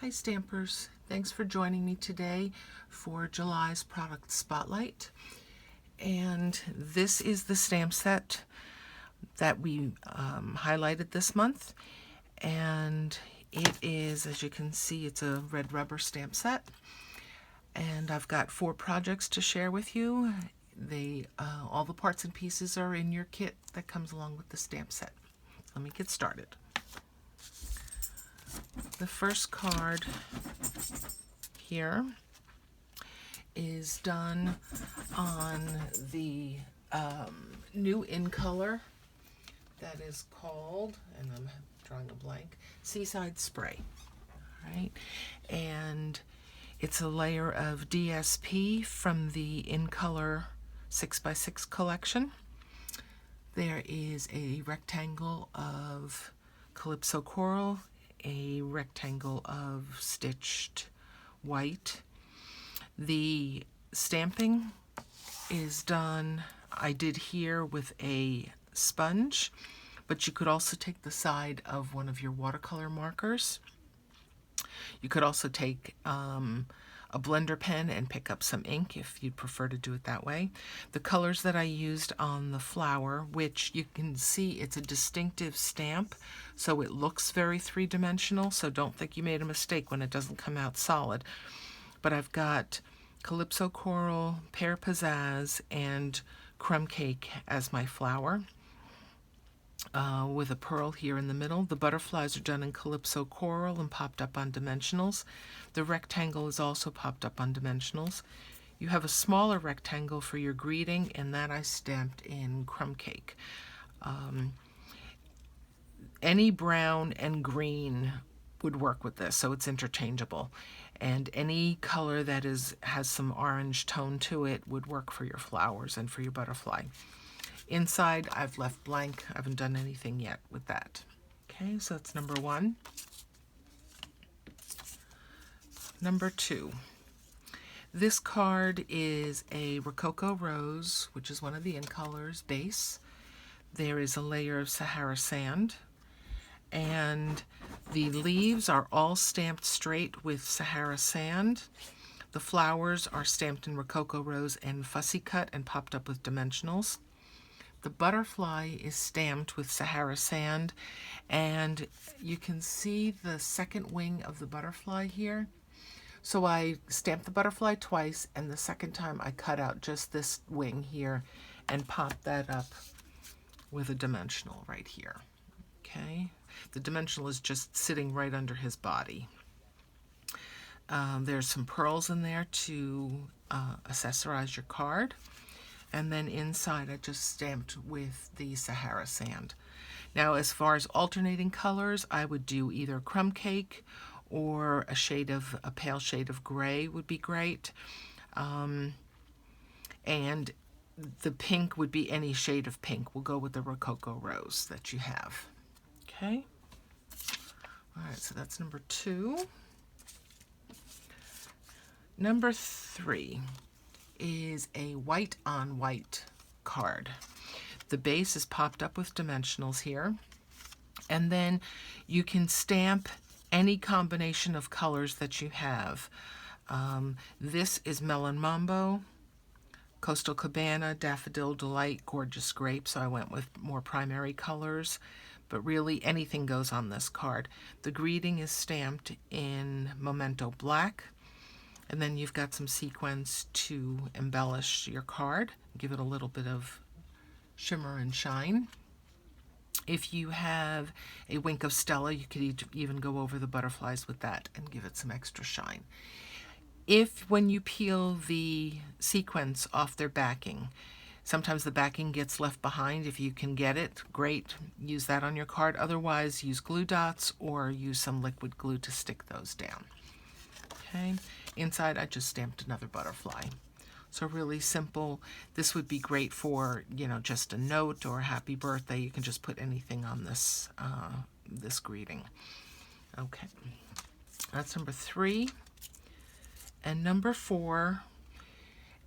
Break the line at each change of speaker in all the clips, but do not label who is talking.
Hi Stampers, thanks for joining me today for July's product spotlight. And this is the stamp set that we highlighted this month. And it is, as you can see, it's a red rubber stamp set. And I've got 4 projects to share with you. All the parts and pieces are in your kit that comes along with the stamp set. Let me get started. The first card here is done on the new in color that is called, and I'm drawing a blank, Seaside Spray. All right, and it's a layer of DSP from the in color 6x6 collection. There is a rectangle of Calypso Coral, a rectangle of stitched white. The stamping is done, I did here with a sponge, but you could also take the side of one of your watercolor markers. You could also take a blender pen and pick up some ink if you'd prefer to do it that way. The colors that I used on the flower, which you can see it's a distinctive stamp, so it looks very three-dimensional, so don't think you made a mistake when it doesn't come out solid. But I've got Calypso Coral, Pear Pizzazz, and Crumb Cake as my flower. With a pearl here in the middle. The butterflies are done in Calypso Coral and popped up on dimensionals. The rectangle is also popped up on dimensionals. You have a smaller rectangle for your greeting, and that I stamped in Crumb Cake. Any brown and green would work with this, so it's interchangeable. And any color that has some orange tone to it would work for your flowers and for your butterfly. Inside, I've left blank. I haven't done anything yet with that. Okay, so that's number 1. Number 2. This card is a Rococo Rose, which is one of the in colors, base. There is a layer of Sahara Sand. And the leaves are all stamped straight with Sahara Sand. The flowers are stamped in Rococo Rose and Fussy Cut and popped up with dimensionals. The butterfly is stamped with Sahara Sand, and you can see the second wing of the butterfly here. So I stamped the butterfly twice, and the second time I cut out just this wing here and popped that up with a dimensional right here. Okay, the dimensional is just sitting right under his body. There's some pearls in there to accessorize your card. And then inside I just stamped with the Sahara Sand. Now as far as alternating colors, I would do either Crumb Cake or a pale shade of gray would be great. And the pink would be any shade of pink. We'll go with the Rococo Rose that you have. Okay. All right, so that's number 2. Number 3 is a white on white card. The base is popped up with dimensionals here, and then you can stamp any combination of colors that you have. This is Melon Mambo, Coastal Cabana, Daffodil Delight, Gorgeous Grape, so I went with more primary colors, but really anything goes on this card. The greeting is stamped in Memento Black. And then you've got some sequins to embellish your card, give it a little bit of shimmer and shine. If you have a Wink of Stella, you could even go over the butterflies with that and give it some extra shine. If when you peel the sequins off their backing, sometimes the backing gets left behind. If you can get it, great, use that on your card. Otherwise, use glue dots or use some liquid glue to stick those down. Okay. Inside, I just stamped another butterfly. So really simple. This would be great for, just a note or a happy birthday. You can just put anything on this, this greeting. Okay, that's number 3. And number 4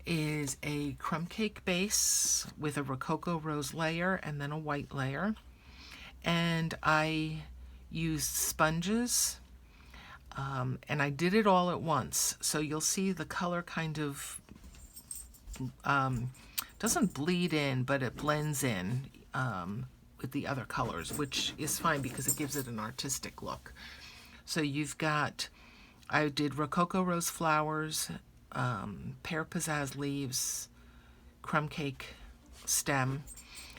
is a Crumb Cake base with a Rococo Rose layer and then a white layer. And I used sponges And I did it all at once. So you'll see the color kind of doesn't bleed in, but it blends in with the other colors, which is fine because it gives it an artistic look. So you've got, I did Rococo Rose flowers, pear pizzazz leaves, crumb cake stem,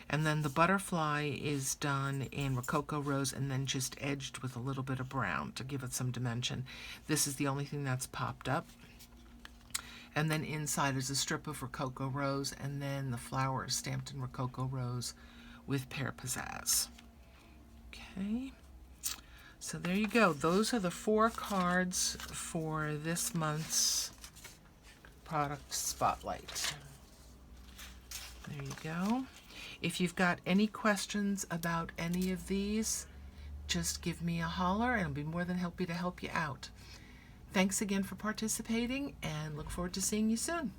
and then the butterfly is done in Rococo Rose and then just edged with a little bit of brown to give it some dimension. This is the only thing that's popped up. And then inside is a strip of Rococo Rose, and then the flower is stamped in Rococo Rose with pear pizzazz. Okay, so there you go. Those are the 4 cards for this month's product spotlight. There you go. If you've got any questions about any of these, just give me a holler and I'll be more than happy to help you out. Thanks again for participating and look forward to seeing you soon.